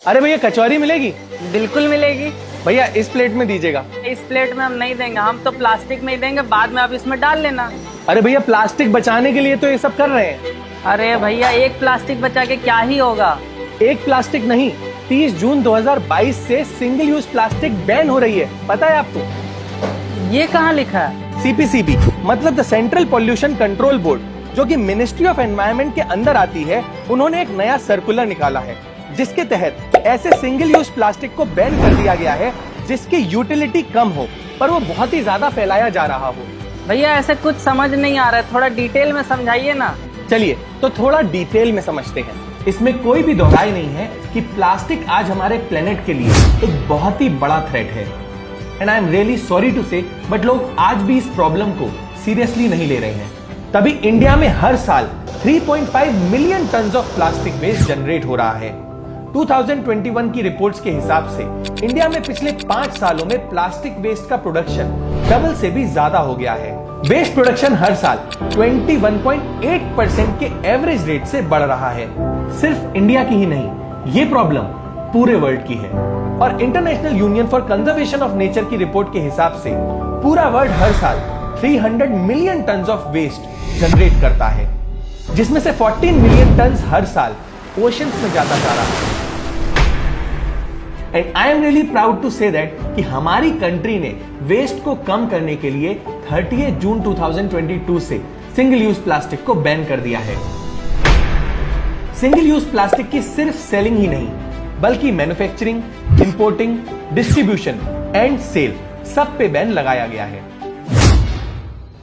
अरे भैया कचौरी मिलेगी? बिल्कुल मिलेगी। भैया इस प्लेट में दीजिएगा। इस प्लेट में हम नहीं देंगे, हम तो प्लास्टिक में ही देंगे, बाद में आप इसमें डाल लेना। अरे भैया प्लास्टिक बचाने के लिए तो ये सब कर रहे हैं। अरे भैया एक प्लास्टिक बचा के क्या ही होगा। एक प्लास्टिक नहीं, 30 जून 2022 से सिंगल यूज प्लास्टिक बैन हो रही है, पता है आपको? ये कहाँ लिखा है? CPCB मतलब the central pollution control board, जो कि मिनिस्ट्री ऑफ एनवायरनमेंट के अंदर आती है, उन्होंने एक नया सर्कुलर निकाला है जिसके तहत ऐसे सिंगल यूज प्लास्टिक को बैन कर दिया गया है जिसकी यूटिलिटी कम हो पर वो बहुत ही ज्यादा फैलाया जा रहा हो। भैया ऐसे कुछ समझ नहीं आ रहा है, थोड़ा डिटेल में समझाइए ना। चलिए तो थोड़ा डिटेल में समझते हैं। इसमें कोई भी दोहराई नहीं है कि प्लास्टिक आज हमारे प्लेनेट के लिए एक बहुत ही बड़ा थ्रेट है। And I am really sorry to say but लोग आज भी इस प्रॉब्लम को सीरियसली नहीं ले रहे हैं। तभी इंडिया में हर साल 3.5 million ton of plastic waste generate हो रहा है। 2021 की रिपोर्ट्स के हिसाब से इंडिया में पिछले 5 सालों में प्लास्टिक वेस्ट का प्रोडक्शन डबल से भी ज्यादा हो गया है। वेस्ट प्रोडक्शन हर साल 21.8% के एवरेज रेट से बढ़ रहा है। सिर्फ इंडिया की ही नहीं, ये प्रॉब्लम पूरे वर्ल्ड की है। और international union for conservation of nature की रिपोर्ट के हिसाब से पूरा वर्ल्ड हर साल 300 million ton of waste generate करता है, जिसमें से 14 मिलियन टन हर साल ओशंस में जाता जा रहा है। And I am really proud to say that कि हमारी कंट्री ने वेस्ट को कम करने के लिए 30 जून 2022 से सिंगल यूज प्लास्टिक को बैन कर दिया है। सिंगल यूज प्लास्टिक की सिर्फ सेलिंग ही नहीं बल्कि manufacturing, importing, distribution and sale सब पे बैन लगाया गया है।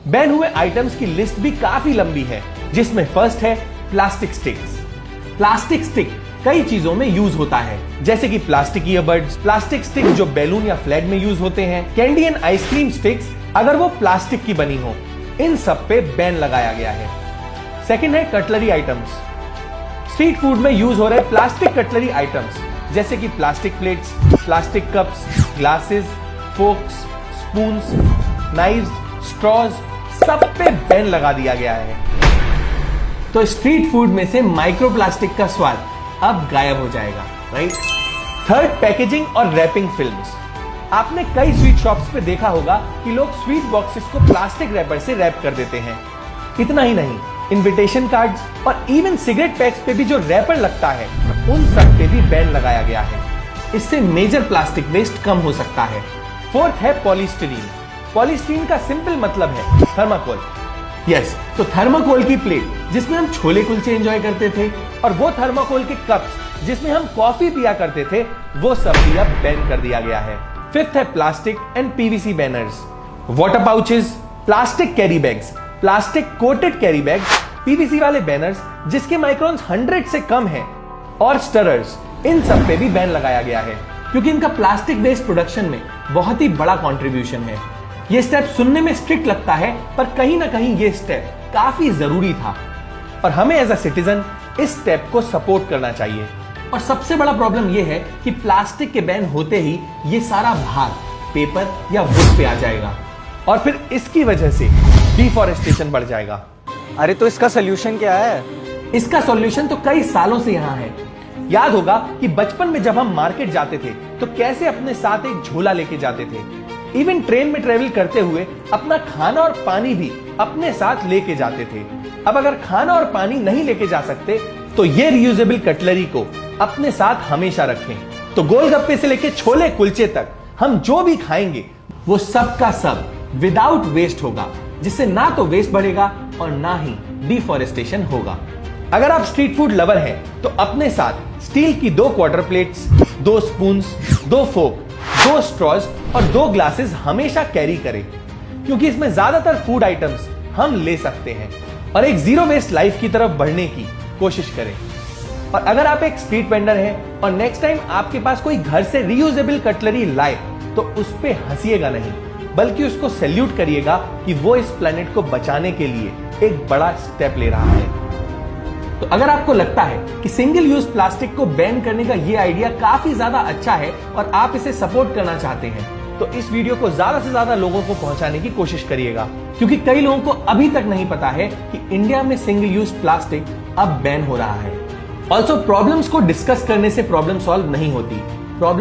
बैन हुए आइटम्स की लिस्ट भी काफी लंबी है, जिसमें फर्स्ट है प्लास्टिक स्टिक्स। प्लास्टिक स्टिक कई चीजों में यूज होता है, जैसे कि प्लास्टिक ईयरबड्स, प्लास्टिक स्टिक जो बैलून या फ्लैग में यूज होते हैं, कैंडी एंड आइसक्रीम स्टिक्स अगर वो प्लास्टिक की बनी हो, इन सब पे बैन लगाया गया है। सेकंड है कटलरी आइटम्स। स्ट्रीट फूड में यूज हो रहे प्लास्टिक कटलरी आइटम्स जैसे कि plastic plates, plastic cups, glasses, forks, spoons, knives, straws सब पे बैन लगा दिया गया है। तो स्ट्रीट फूड में से माइक्रोप्लास्टिक का स्वाद अब गायब हो जाएगा, राइट? थर्ड, पैकेजिंग और रैपिंग फिल्म्स। आपने कई स्वीट शॉप्स पे देखा होगा कि लोग स्वीट बॉक्सेस को प्लास्टिक रैपर से रैप कर देते हैं। इतना ही नहीं, इनविटेशन कार्ड्स और इवन सिगरेट पैक्स पे भी जो रैपर लगता है, उन सब पे भी बैन लगाया गया है। इससे मेजर प्लास्टिक वेस्ट कम हो सकता है। फोर्थ है पॉलीस्टीरीन। पॉलीस्टीरीन का सिंपल मतलब है थर्माकोल। यस, तो थर्माकोल की प्लेट जिसमें हम छोले कुलचे एंजॉय करते थे और वो थर्माकोल के कप्स जिसमें हम कॉफी पिया करते थे, वो सब भी अब बैन कर दिया गया है। फिफ्थ है plastic and PVC banners. Water pouches, plastic carry bags, plastic coated carry bags, PVC वाले बैनर्स जिसके माइक्रोन्स 100 से कम हैं, और स्टरर्स, इन सब पे भी बैन लगाया गया है क्योंकि इनका प्लास्टिक वेस्ट प्रोडक्शन में बहुत ही बड़ा कंट्रीब्यूशन है। ये स्टेप सुनने में स्ट्रिक्ट लगता है पर कहीं ना कहीं ये स्टेप काफी जरूरी था और हमें एज अ सिटीजन इस स्टेप को सपोर्ट करना चाहिए। और सबसे बड़ा प्रॉब्लम ये है कि प्लास्टिक के बैन होते ही ये सारा भार पेपर या वुड पे आ जाएगा और फिर इसकी वजह से डिफॉरेस्टेशन बढ़ जाएगा। अरे तो इसका सोल्यूशन क्या है? इसका सॉल्यूशन तो कई सालों से यहाँ है। याद होगा कि बचपन में जब हम मार्केट जाते थे तो कैसे अपने साथ एक झोला लेके जाते थे। इवन ट्रेन में ट्रेवल करते हुए अपना खाना और पानी भी अपने साथ लेके जाते थे। अब अगर खाना और पानी नहीं लेके जा सकते तो ये रियूजेबल कटलरी को अपने साथ हमेशा रखें। तो गोलगप्पे से लेके छोले कुलचे तक हम जो भी खाएंगे वो सब का सब विदाउट वेस्ट होगा, जिससे ना तो वेस्ट बढ़ेगा और ना ही डिफॉरेस्टेशन होगा। अगर आप स्ट्रीट फूड लवर हैं तो अपने साथ स्टील की 2 क्वार्टर प्लेट्स, 2 स्पून्स, 2 फोक, 2 स्ट्रॉज और 2 ग्लासेस हमेशा कैरी करें क्योंकि इसमें ज्यादातर फूड आइटम्स हम ले सकते हैं और एक जीरो वेस्ट लाइफ की तरफ बढ़ने की कोशिश करें। और अगर आप एक स्ट्रीट वेंडर हैं और नेक्स्ट टाइम आपके पास कोई घर से रियूजेबल कटलरी लाए तो उस पे हंसिएगा नहीं बल्कि उसको सैल्यूट करिएगा कि वो इस प्लेनेट को बचाने के लिए एक बड़ा स्टेप ले रहा है। तो अगर आपको लगता है कि सिंगल यूज प्लास्टिक को बैन करने का ये आइडिया काफी ज्यादा अच्छा है और आप इसे सपोर्ट करना चाहते हैं तो इस वीडियो को ज्यादा से ज्यादा लोगों को पहुंचाने की कोशिश करिएगा क्योंकि कई लोगों को अभी तक नहीं पता है कि इंडिया में सिंगल यूज प्लास्टिक अब बैन हो रहा है। ऑल्सो प्रॉब्लम्स को डिस्कस करने से प्रॉब्लम सॉल्व नहीं होती।